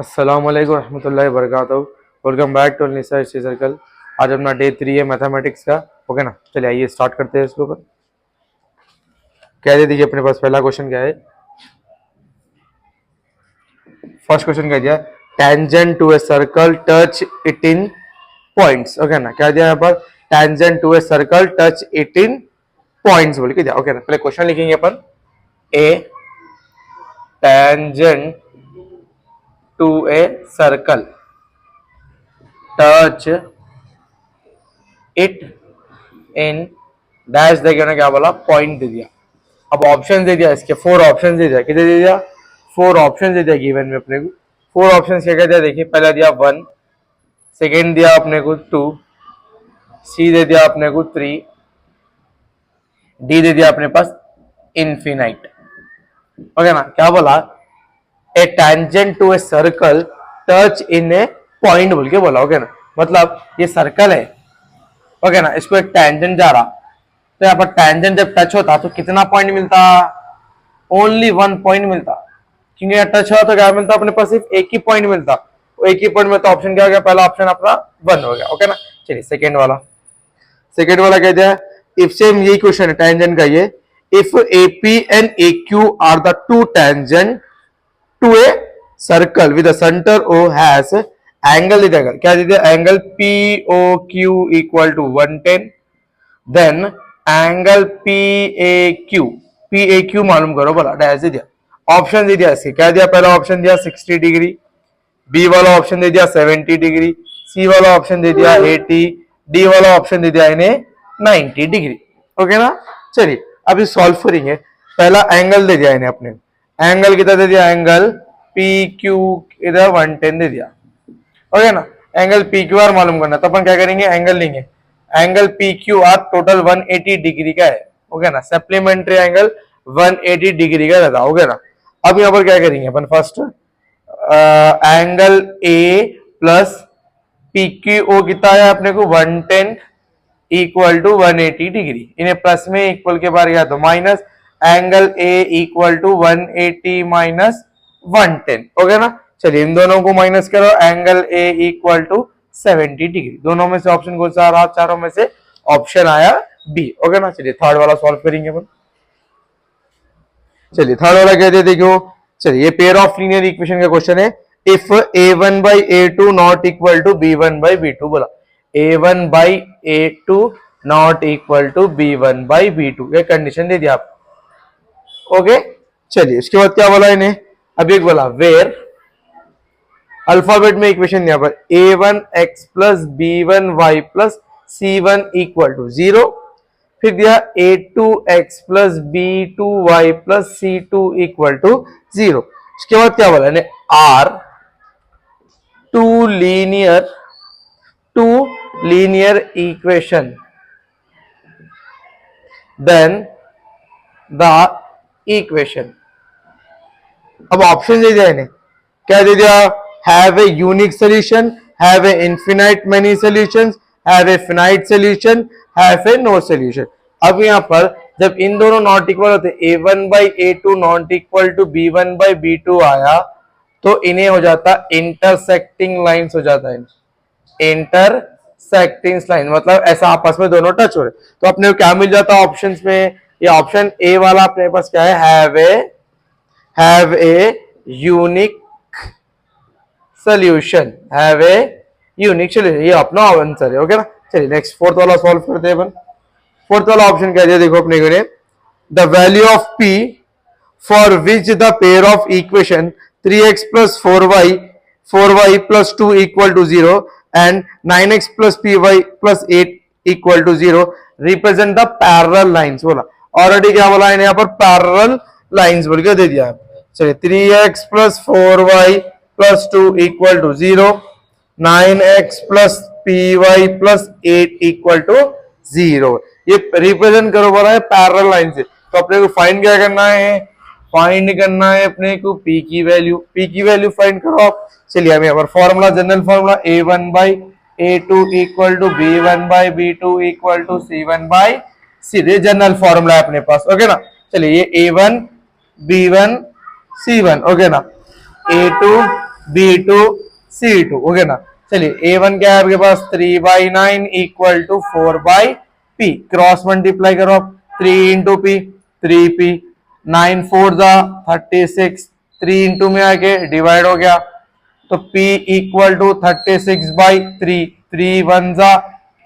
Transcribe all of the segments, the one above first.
अस्सलाम वालेकुम रहमतुल्लाहि व बरकातहू। Welcome back to Nisa history circle. आज अपना डे 3 है मैथमेटिक्स का। ओके ना, चलिए आइए स्टार्ट करते हैं इसके ऊपर। क्या दे दीजिए अपने पास, पहला क्वेश्चन क्या है? फर्स्ट क्वेश्चन क्या दिया? Tangent to a circle touch it in points. Okay ना, क्या दिया यहाँ पर? Tangent to a circle touch it in points बोल के दिया। ओके ना, पहले क्वेश्चन लिखेंगे अपन। A tangent to a circle touch it in dash देके ना क्या बोला? पॉइंट दे दिया। अब ऑप्शन दे दिया, इसके 4 ऑप्शन दे दिया। कितने दे दिया? 4 ऑप्शन दे दिया गिवन में अपने को। 4 ऑप्शन क्या क्या दिया देखिए। पहला दिया 1, सेकेंड दिया अपने को 2, सी दे दिया अपने को 3, डी दे दिया अपने पास इनफिनाइट। ओके ना, क्या बोला? A tangent to a circle touch in a point बोल के बोला। ओके ना, मतलब ये सर्कल है। ओके ना, इसको एक टेंजेंट जा रहा, तो यहाँ पर टेंजेंट जब टच होता तो कितना पॉइंट मिलता? ओनली 1 पॉइंट मिलता, क्योंकि यहाँ टच हुआ तो क्या मिलता? अपने पास सिर्फ एक ही पॉइंट मिलता। तो एक ही पॉइंट में तो ऑप्शन क्या हो गया? पहला ऑप्शन अपना 1 हो गया। ओके ना, चलिए सेकेंड वाला क्या दिया? इफ सेम यही क्वेश्चन है टेंजेंट का ये। If AP and AQ are the two tangent to a circle with centre O has angle दे दिया। क्या दे दिया? Angle POQ equal to 110। Then angle PAQ मालूम करो बोला। डैश दे दिया। ऑप्शन दे दिया इसके। क्या दिया? पहला ऑप्शन दिया 60 डिग्री, बी वाला ऑप्शन दे दिया 70 डिग्री, सी वाला ऑप्शन दे दिया 80, डी वाला ऑप्शन दे दिया इन्हें 90 डिग्री। ओके ना, चलिए अभी सॉल्व करेंगे। पहला एंगल दे दिया इन्हें अपने। एंगल कितना दे दिया? एंगल PQ इधर 110 दे दिया। ओके ना, एंगल PQR मालूम करना, तो अपन क्या करेंगे? एंगल लेंगे। एंगल PQR टोटल 180 डिग्री का है। ओके ना, सप्लीमेंट्री एंगल 180 डिग्री का रहता। ओके ना, अब यहाँ पर क्या करेंगे अपन? First angle A plus PQO कितना है अपने को? 110 इक्वल टू 180 डिग्री। इन्हें प्लस में इक्वल के बाहर गया तो minus. Angle A equal to 180 minus 110। Okay ना, चलिए इन दोनों को माइनस करो। Angle A equal to 70 degree. दोनों में से ऑप्शन कौन सा आ रहा? चारों में से ऑप्शन आया B। ओके ना, चलिए थर्ड वाला सॉल्व करेंगे अपन। चलिए थर्ड वाला कहते हैं, देखो चलिए ये पेयर ऑफ लीनियर इक्वेशन का क्वेश्चन है। If A1 by A2 not equal to B1 by B2 बोला। A1 by A2 not equal to B1 by B2 ये कंडीशन दे दिया आप। ओके, चलिए इसके बाद क्या बोला इन्हें? अभी एक बोला वेयर अल्फाबेट में इक्वेशन यहाँ पर A1x plus B1y plus C1 equal to 0। फिर दिया A2x plus B2y plus C2 equal to 0। इसके बाद क्या बोला इन्हें? Are two linear equation then the equation. अब ऑप्शन दे दिया इन्हें। क्या दे दिया? Have a unique solution, have a infinite many solutions, have a finite solution, have a no solution. अब यहाँ पर जब इन दोनों नॉट इक्वल होते, A1 by A2 not equal to B1 by B2 आया तो इन्हें हो जाता इंटरसेक्टिंग लाइंस हो जाता है। इंटरसेक्टिंग लाइन मतलब ऐसा आपस में दोनों टच हो रहे, तो अपने को क्या मिल जाता ऑप्शंस में? ये ऑप्शन ए वाला अपने पास क्या है? Have a unique solution, have a unique solution, ये अपना आंसर है। ओके ना, चलिए नेक्स्ट फोर्थ वाला सॉल्व करते हैं अपन। फोर्थ वाला ऑप्शन क्या है देखो अपने को। The value of P for which the pair of equation 3x plus 4y plus 2 equal to 0 and 9x plus py plus 8 equal to 0 represent the parallel lines बोला। ऑलरेडी क्या बोला इन्हें यहाँ पर? पैरेलल लाइंस बोल के दे दिया। चलिए 3x plus 4y plus 2 equal to 0, 9x plus py plus 8 equal to 0। ये रिप्रेजेंट करो बोला है पैरेलल लाइन से। तो अपने को फाइंड क्या करना है? फाइंड करना है अपने को P की वैल्यू फाइंड करो आप। चलिए हम यहाँ पर formula, general formula A1 by A2 equal to B1 by B2 equal to C1 by C। ये जनरल फॉर्मूला है अपने पास। ओके ना, चलिए ये A1 B1 C1 ओके ना, A2 B2 C2, ओके ना। चलिए A1 क्या है आपके पास 3/9 equal to 4/P, cross multiply करो आप, 3 इंटू पी 3P, 9 4 जा 36, 3 इंटू में आके डिवाइड हो गया, तो P इक्वल टू 36/3, 3 1 जा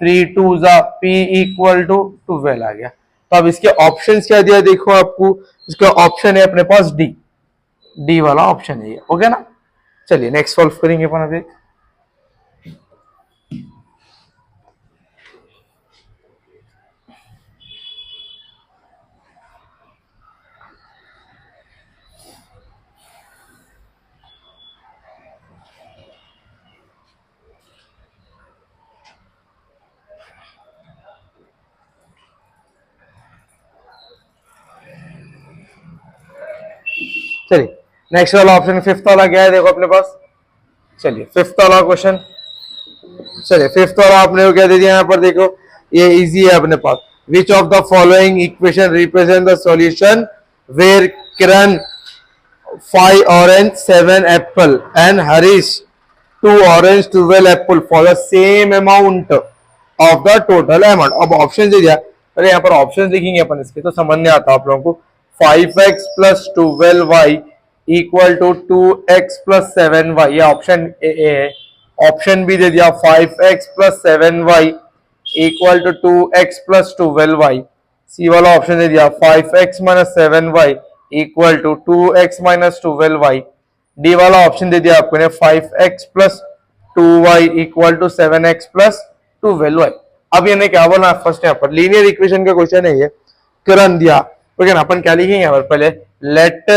3 2 जा, P इक्वल टू 12 आ गया। तो अब इसके ऑप्शंस क्या दिया देखो आपको, इसका ऑप्शन है अपने पास डी, डी वाला ऑप्शन है ये, ओके ना। चलिए नेक्स्ट सॉल्व करेंगे अपन अभी। चलिए नेक्स्ट वाला ऑप्शन फिफ्थ वाला क्या है देखो अपने पास। चलिए फिफ्थ वाला क्वेश्चन, चलिए फिफ्थ वाला आपने को क्या दे दिया यहाँ पर देखो, ये इजी है अपने पास। Which of the following equation represent the solution where Kiran 5 orange 7 apple and Harish 2 orange 12 apple for the same amount of the total amount. अब ऑप्शन दे दिया, अरे यहाँ पर ऑप्शन लिखेंगे अपन इसके तो समझ नहीं आता आप लोगों को। 5x plus 12y equal to 2x plus 7y, ये ऑप्शन ए है। ऑप्शन बी दे दिया 5x plus 7y equal to 2x plus 12y। C वाला ऑप्शन दे दिया 5x minus 7y equal to 2x minus 12y। D वाला option दे दिया आपको ने 5x plus 2y equal to 7x plus 12y। अब ये क्या बोला फर्स्ट यहाँ पर लीनियर इक्वेशन का क्वेश्चन है ये, करन दिया, ओके ना। अपन क्या लिखेंगे यहाँ पर पहले, let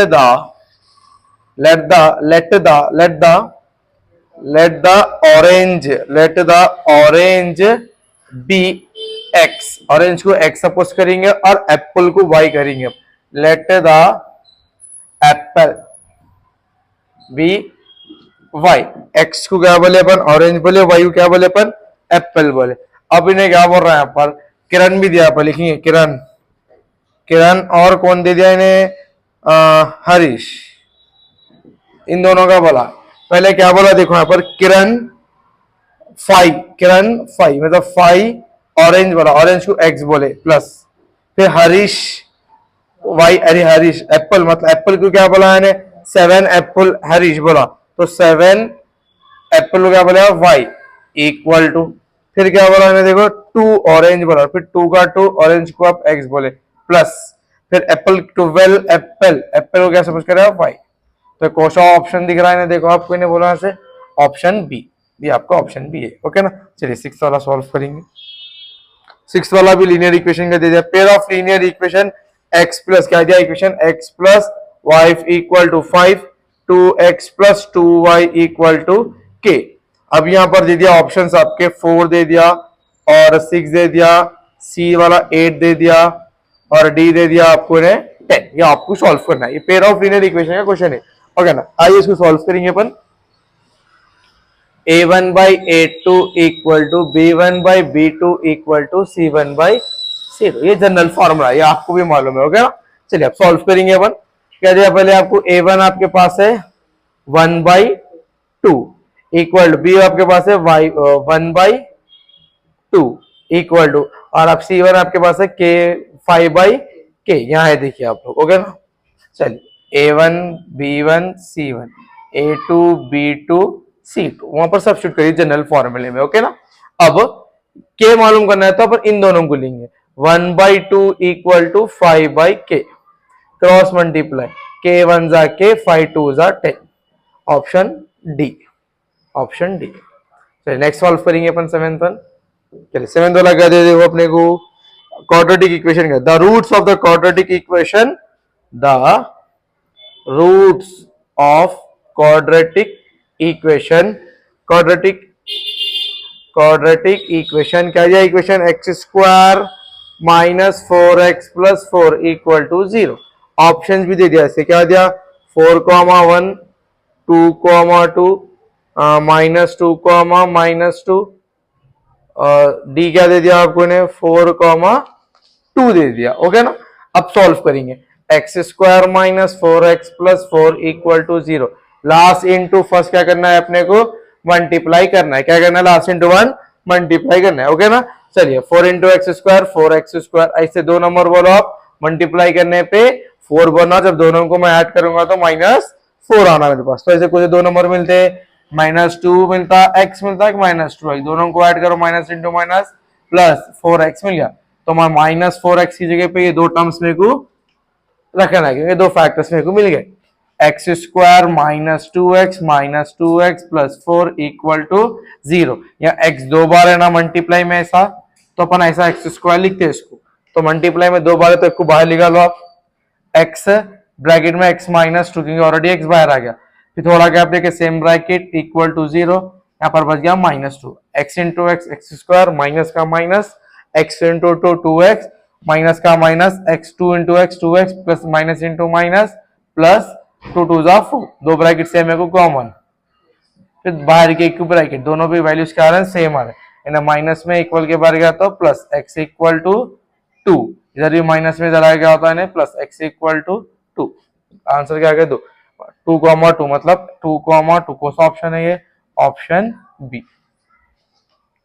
the orange be x, orange को एक्स सपोज करेंगे और एप्पल को वाई करेंगे। Let the apple be y, x को क्या बोले अपन ऑरेंज बोले, वाई को क्या बोले अपन एप्पल बोले। अब इन्हें क्या बोल रहा है यहाँ पर, किरण भी दिया पर लिखेंगे किरण, किरण और कौन दे दिया इन्हें हरीश, इन दोनों का बोला। पहले क्या बोला देखो यहाँ पर, किरण 5 मतलब 5 ऑरेंज बोला, ऑरेंज को एक्स बोले प्लस, फिर हरीश वाई, अरे हरीश एप्पल मतलब एप्पल को क्या बोला है 7 एप्पल हरीश बोला, तो 7 एप्पल को क्या बोला वाई इक्वल टू, फिर क्या बोला मैंने देखो 2 ऑरेंज बोला, फिर 2 का 2 ऑरेंज को आप एक्स बोले प्लस, फिर एप्पल 12 एप्पल, एप्पल को क्या समझ कर वाई। तो कौन सा ऑप्शन दिख रहा है देखो आपको, इन्हें बोला से ऑप्शन बी, ये आपका ऑप्शन बी है, ओके ना। चलिए सिक्स वाला सॉल्व करेंगे। सिक्स वाला भी लीनियर इक्वेशन का दे दिया, pair of linear equation x plus क्या दिया equation, x plus y equal to 5, 2x plus 2y equal to k। अब यहां पर दे दिया ऑप्शंस आपके 4 दे दिया और 6 दे दिया, सी वाला 8 दे दिया और डी दे दिया आपको 10। ये आपको सॉल्व करना है, ये पेयर ऑफ लीनियर इक्वेशन का क्वेश्चन है, ओके ना। आइए इसको सॉल्व करेंगे अपन। a1 by a2 equal to b1 by b2 equal to c1 by c2, ये जनरल फॉर्मूला, ये आपको भी मालूम है, ओके ना। चलिए अब सॉल्व करेंगे अपन। क्या दिया पहले आपको, a1 आपके पास है 1 by 2 इक्वल टू, b आपके पास है 1 by 2 इक्वल टू, और आप c1 आपके पास है k 5 by k, यहाँ है देखिए आप लोग, ओके ना। चलिए a1 b1 c1 a2 b2 c2, वहां पर सब्स्टिट्यूट करिए जनरल फॉर्मूले में, ओके ना। अब k मालूम करना है तो अपन इन दोनों को लेंगे, 1 by 2 equal to 5 by k, cross multiply, k 1 जा k 5 2 जा 10, ऑप्शन डी, ऑप्शन डी। चलिए नेक्स्ट सॉल्व करेंगे अपन सेवेंथ वन। चलिए सेवेंथ वाला क्या दे देखो अपने को, क्वाड्रेटिक इक्वेशन का, the roots of the quadratic equation, the roots of quadratic equation, quadratic equation क्या दिया equation, x square minus 4x plus 4 equal to 0। Option भी दे दिया, ऐसे क्या दिया 4,1 2,2 -2 डी क्या दे दिया आपको ने 4,2 दे दिया, ओके ना। अब सॉल्व करेंगे, x square minus 4x plus 4 equal to 0, last into first क्या करना है अपने को, मल्टीप्लाई करना है। क्या करना है, लास्ट इंटू वन मल्टीप्लाई करना है। ओके ना, चलिए 4 into x square 4x square, ऐसे दो नंबर बोलो आप, मल्टीप्लाई करने पे 4 बना, जब दोनों को मैं ऐड करूंगा तो -4 आना मेरे पास। तो ऐसे कुछ दो नंबर मिलते हैं, -2 मिलता, x मिलता है, -2x, दोनों को ऐड करो, minus into minus plus 4x मिल गया। तो मैं -4x की जगह पे ये दो टर्म्स मेरे को रखना है, क्योंकि दो फैक्टर्स मेरे को मिल गए। X square -2x plus 4 equal to 0। या x दो बार है ना मल्टीप्लाई में ऐसा, तो अपन ऐसा एक्स स्क्वायर लिखते हैं इसको, तो मल्टीप्लाई में दो बार है तो इसको बाहर निकालो आप, x ब्रैकेट में x -2, क्योंकि ऑलरेडी x बाहर आ गया, फिर थोड़ा गैप देके सेम ब्रैकेट इक्वल टू 0, यहाँ पर बच गया -2, x into x square minus का minus, x into 2x minus का minus, x 2 into x 2x plus minus into minus plus 2 2 जा 4, दो ब्रैकेट सेम है को कॉमन, फिर बाहर के एक ब्रैकेट, दोनों भी वैल्यूज क्या आ रहे हैं, सेम आ रहे हैं। माइनस में इक्वल के बाहर गया तो प्लस x इक्वल टू 2, इधर भी माइनस में जरा क्या होता है plus x equal to 2। Answer क्या आ गया 2, 2,2 मतलब 2,2 कौन सा ऑप्शन है ये, option B.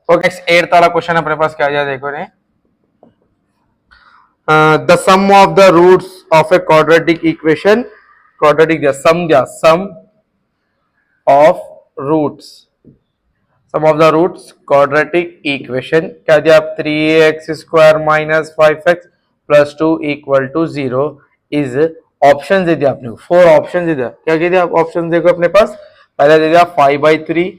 Okay, next 8th वाला क्वेश्चन अपने पास क्या आ देखो ने, the sum of the roots of a quadratic equation, quadratic the sum of roots, sum of the roots quadratic equation क्या दिया आप, 3x square minus 5x plus 2 equal to 0 is, option दे दिया आपने, 4 ऑप्शन दे दिया। क्या कह दिया आप, ऑप्शन देखो अपने पास, पहले दे दिया 5/3,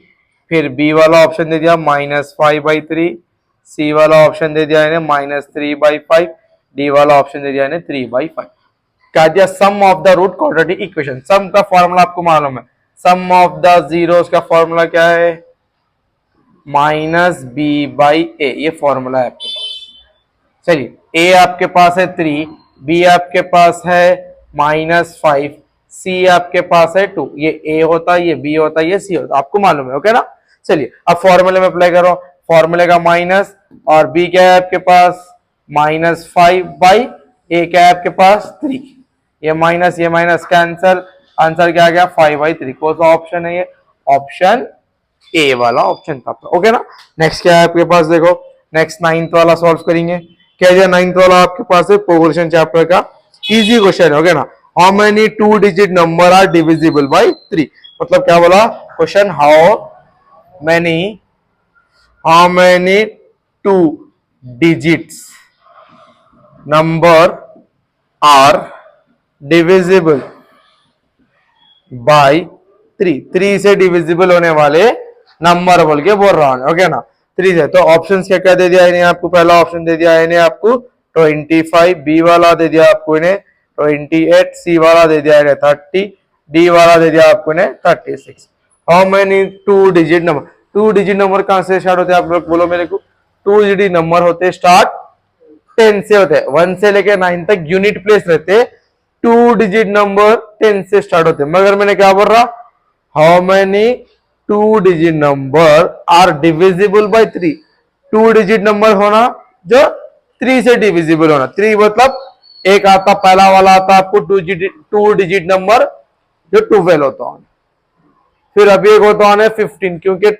फिर बी वाला ऑप्शन दे दिया -5/3, सी वाला ऑप्शन दे दिया इन्हें -3/5, डी वाला ऑप्शन दे दिया इन्हें 3/5। क्या दिया, sum of the root quadratic equation, sum का फॉर्मूला आपको मालूम है, सम ऑफ द जीरोस का फॉर्मूला क्या है, -b/a, ये फॉर्मूला है आपके पास। चलिए a आपके पास है 3, b आपके पास है -5, c आपके पास है 2, ये a होता है, ये b होता है, ये c होता है, आपको मालूम है। ओके ना, चलिए अब फॉर्मूले में अप्लाई करो, फॉर्मूले का माइनस, और b क्या है आपके पास -5/a, क्या है आपके पास 3, ये माइनस कैंसल, आंसर क्या आ गया 5/3। कौन सा ऑप्शन है ये, ऑप्शन ए वाला ऑप्शन था। ओके ना, नेक्स्ट क्या है आपके पास देखो, नेक्स्ट 9th वाला सॉल्व करेंगे। क्या है 9th वाला आपके पास है प्रोग्रेशन चैप्टर का, इजी क्वेश्चन है। ओके ना, how many 2 digit number are divisible by 3, मतलब क्या बोला question, how many 2 digits number are divisible by 3 से डिविजिबल होने वाले नंबर बोल के बोल रहा हूं। ओके ना, 3 से, तो ऑप्शंस क्या क्या दे दिया इन्हें आपको, पहला ऑप्शन दे दिया इन्हें आपको 25, बी वाला दे दिया आपको इन्हें 28, सी वाला दे दिया इन्हें 30, डी वाला दे दिया आपको इन्हें 36। How many 2 digit number, 2 digit number कहां से स्टार्ट होते हैं आप लोग बोलो मेरे को, 2 डिजिट नंबर होते स्टार्ट 10 से होते हैं, 1 से लेके 9 तक यूनिट प्लेस रहते, 2 डिजिट नंबर 10 से स्टार्ट होते हैं। मगर मैंने क्या बोल रहा, how many 2 digit number are divisible by 3, 2 digit number होना जो 3 से डिविजिबल होना, 3 मतलब एक आता, पहला वाला आता आपको 2 डिजिट नंबर जो 12 होता है, फिर अभी एक होता है 15, क्योंकि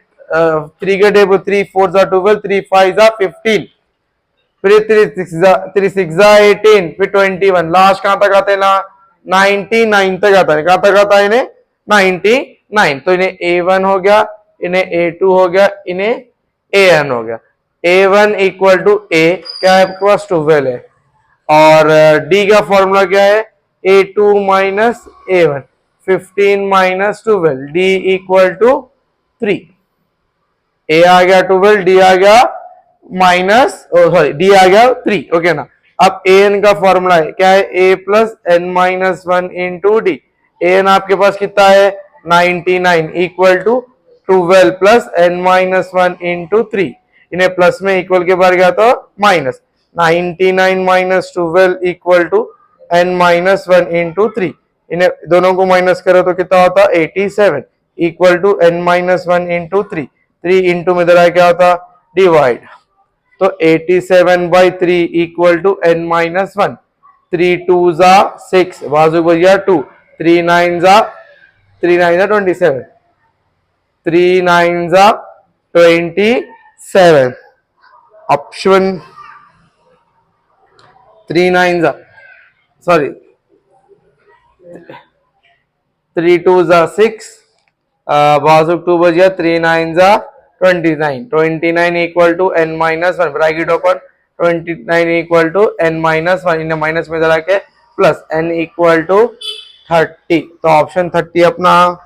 3 के टेबल 3 4 जा 12, 3 5 जा 15, फिर 3 6 जा 18, फिर 21, लास्ट कहां तक आते हैं ना 99 तक आता है। कहां तक आता है इन्हें 99, तो इन्हें A1 हो गया, इन्हें A2 हो गया, इन्हें AN हो गया। A1 इक्वल टू A क्या है आपके पास 12 है, और D का फॉर्मूला क्या है A2 minus A1, 15 minus 12, D equal to 3, A आ गया 12, D आ गया डी आ गया 3। ओके ना, अब an का फॉर्मूला है क्या है, a plus n minus 1 into डी, an आपके पास कितना है 99 equal to 12 plus n minus 1 into 3, इन्हें प्लस में इक्वल के बाहर गया तो minus, 99 minus 12 equal to n minus 1 into 3, इन्हें दोनों को माइनस करो तो कितना होता 87 equal to n minus 1 into 3, 3 into में इधर क्या होता डिवाइड, तो 87/3 इक्वल टू n माइनस 1, 3 2 जा 6, बाजू बच गया 2, 3 9 जा 3 9 जा 27, 3 9 जा 27, ऑप्शन 3 9 जा सॉरी 3 2 जा 6, बाजू 2 बजिया, 3 9 जा 29, 29 equal to n minus one, bracket open, 29 equal to n minus one, इन्हें माइनस में जला के प्लस n इक्वल टू 30, तो ऑप्शन 30 अपना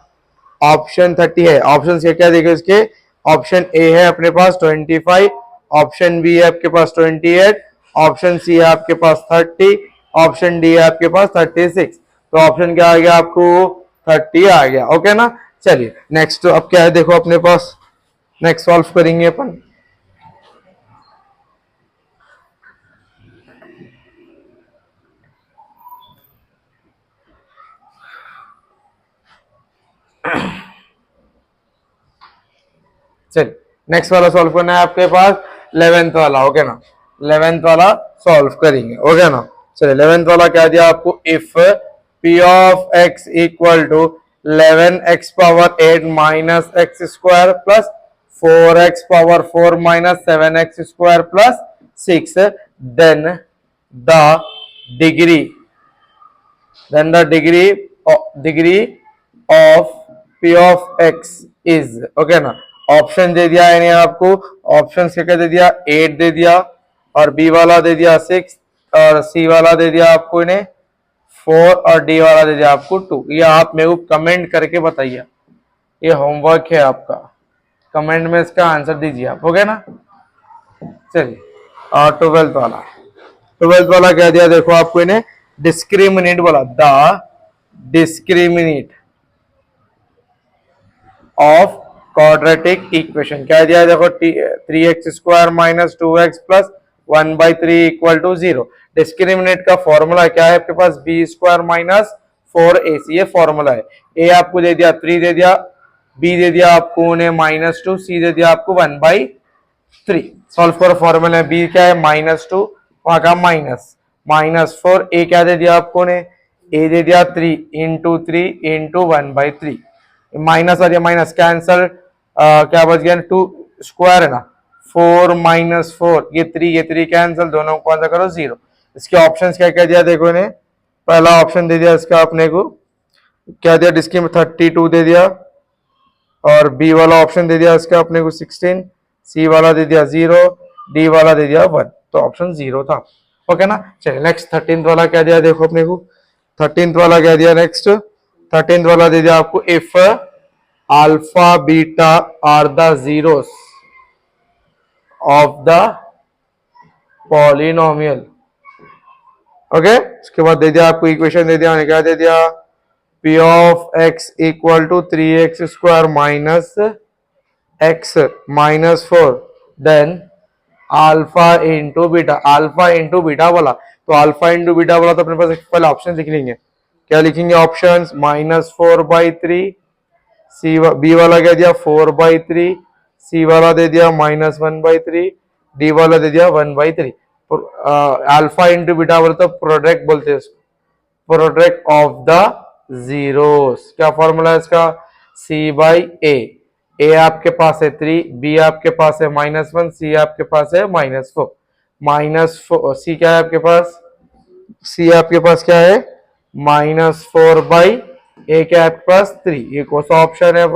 ऑप्शन 30 है। ऑप्शन से क्या देखिए इसके, ऑप्शन ए है अपने पास 25, ऑप्शन बी है आपके पास 28, ऑप्शन सी है आपके पास 30, ऑप्शन डी है आपके पास 36, तो ऑप्शन क्या आ गया आपको 30 आ गया। ओके ना, चलिए नेक्स्ट अब क्या है देखो अपने पास, नेक्स्ट सॉल्व करेंगे अपन। चलिए नेक्स्ट वाला सॉल्व करना है आपके पास 11th वाला। ओके ना, 11th वाला सॉल्व करेंगे। ओके ना, चलिए 11th वाला क्या दिया आपको, if p of x equal to 11x power 8 minus x square plus 4x power 4 minus 7x square plus 6, then the degree degree of p of x is, okay ना। Option दे दिया है आपको, ऑप्शन क्या दे दिया 8 दे दिया, और बी वाला दे दिया 6, और सी वाला दे दिया आपको इन्हें 4, और डी वाला दे दिया आपको 2। ये आप मेरे को कमेंट करके बताइए, ये होमवर्क है आपका, कमेंट में इसका आंसर दीजिए आप। ओके ना, चलिए और 12th वाला क्या दिया देखो आपको इन्हें, डिस्क्रिमिनेट बोला, the discriminate of quadratic equation क्या दिया है देखो, 3x square minus 2x plus 1/3 equal to 0। Discriminate का फॉर्मूला क्या है आपके पास, बी स्क्वायर माइनस 4ac, ये फॉर्मूला है। ए आपको दे दिया 3 दे दिया, बी दे दिया आपको उन्हें -2, सी दे दिया आपको 1/3। सॉल्व करो, फॉर्मूला है बी क्या है -2, वहां का -4, ए क्या दे दिया आपको ने, ए दे दिया 3 इंटू 3 इंटू 1/3, माइनस और ये माइनस कैंसल, क्या बच गया 2 स्क्वायर है ना, 4 माइनस 4, ये 3 कैंसल, दोनों को कौन सा करो 0। इसके ऑप्शंस क्या क्या दिया देखो इन्हें, पहला ऑप्शन दे दिया इसका अपने को क्या दिया, डिस्क्रिम 32 दे दिया, और बी वाला ऑप्शन दे दिया इसका अपने को 16, सी वाला दे दिया 0, डी वाला दे दिया 1, तो ऑप्शन 0 था। ओके ना, चलिए नेक्स्ट 13th वाला क्या दिया देखो अपने को, 13th वाला क्या दिया नेक्स्ट, 13th वाला दे दिया आपको, if alpha beta are the zeros of the polynomial. Okay, उसके बाद दे दिया आपको इक्वेशन दे दिया, क्या दे दिया, p of x equal to 3x square minus x minus 4, then alpha into beta बोला, तो अल्फा इंटू बीटा बोला तो अपने पास पहले ऑप्शन लिख लेंगे, क्या लिखेंगे ऑप्शन, -4/3, सी बी वाला क्या दिया 4/3, सी वाला दे दिया -1/3, डी वाला दे दिया 1/3। अल्फा इंटू बीटा बोले तो प्रोडक्ट बोलते हैं इसको, प्रोडक्ट ऑफ द जीरोस, क्या फॉर्मूला है इसका, c/a, ए आपके पास है 3, बी आपके पास है -1, सी आपके पास है -4, सी क्या है आपके पास, सी आपके पास क्या है -4/, ए क्या है आपके पास 3, ये कौन सा ऑप्शन है,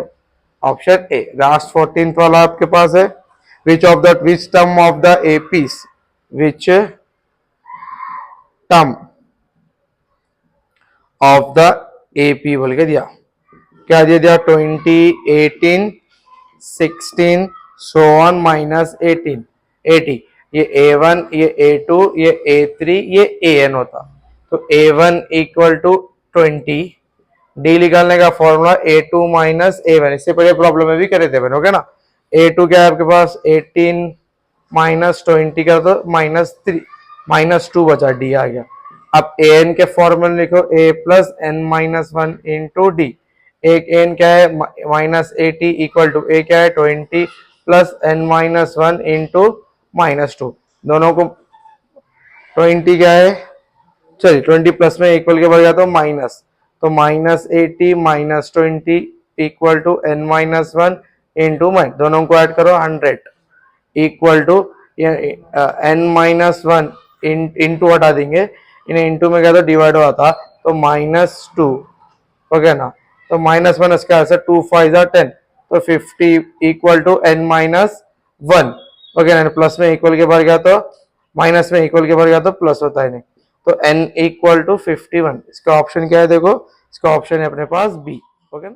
ऑप्शन ए। लास्ट 14th वाला आपके पास है, which term of the apis, which term of the AP बोल के दिया, क्या दे दिया 20, 18, 16 सो ऑन -18, 80, ये a1, ये a2, ये a3, ये an होता, तो a1 इक्वल टू 20, डी निकालने का फॉर्मूला a2 माइनस a1, इससे पहले प्रॉब्लम में भी करे थे मैंने। ओके ना, a2 क्या है आपके पास 18 माइनस 20 कर दो -3, -2 बचा, डी आ गया। अब an के फॉर्मूले लिखो, a plus n-1 into D, एक n क्या है -80 इक्वल टू a क्या है 20 प्लस n-1 इंटू -2, दोनों को 20 क्या है, चलिए 20 प्लस में इक्वल के बढ़ गया तो माइनस, तो -80 -20 इक्वल टू n-1 इंटू दोनों को ऐड करो 100 इक्वल टू n-1 इंटू हटा देंगे, इन्हें इंटू में क्या तो डिवाइड हुआ था, तो -2 ओके ना, तो -1 इसका आंसर 2 5 10, तो 50 इक्वल टू n-1 ओके ना, प्लस में इक्वल के बाहर गया तो माइनस में इक्वल के बाहर गया तो प्लस होता है नहीं, तो n इक्वल टू 51, इसका ऑप्शन क्या है देखो, इसका ऑप्शन है अपने पास बी ओके ना।